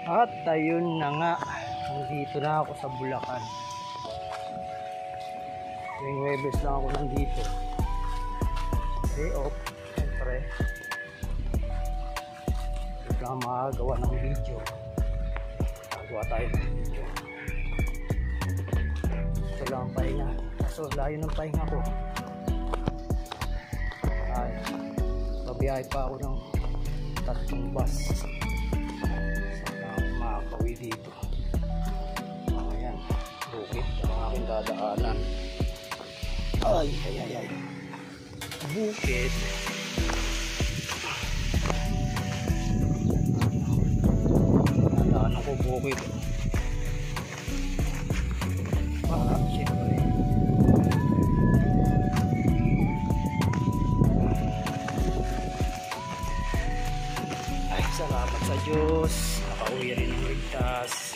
At ayun na nga, nandito na ako sa Bulacan. Ngayong Webes lang ako nandito. Day off, siyempre. Ito lang makagawa ng video. Magawa tayo ng video. Ito lang ang pahinga. So layo ng pahinga ko. Ay, babiyahe pa ako ng 3 bus. Makakauwi dito. Ayan, bukid ang aking dadaanan. Ay. Bukid. Dadaanan ko bukid. Siyempre. Ay, salamat sa Diyos. Nakauwi rin ng ligtas.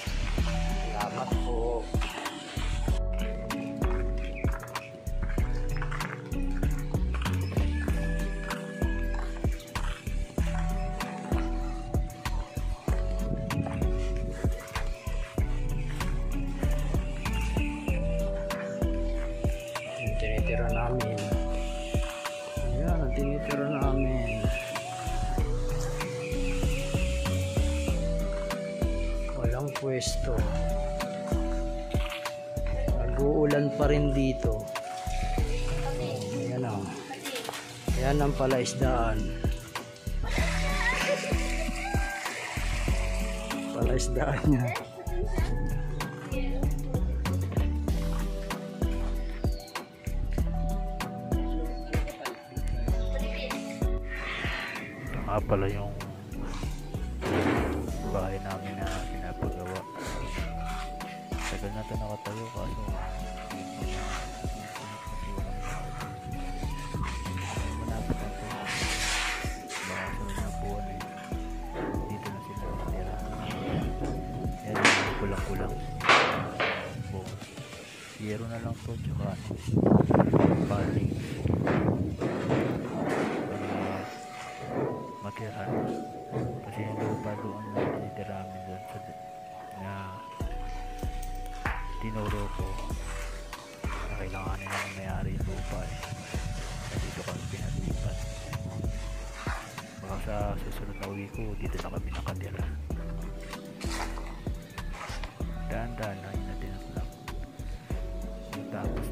Salamat po. Yung tinitira namin. Ayan, ang tinitira namin. Walang pwesto. Nag-uulan pa rin dito. Ayan o. Ayan ang palaisdaan. Palaisdaan niya. Ito nga pala yung bahay namin na pinapagawa. Tagal na ito nakatayo kaso malapit na ito. Baka sunod na buwan eh. Dito na sila natira. Yan yung kulang-kulang. Yero na lang to tsaka baling matira. Kasi yung lupa doon na tinitira namin doon sa na tinuro ko na kailanganin na mayari yung lupa eh. Dito kami pinalipat. Baka sa susunod na uwi ko dito na kami nakatira. Dahan-dahan lang natin lang. Tapos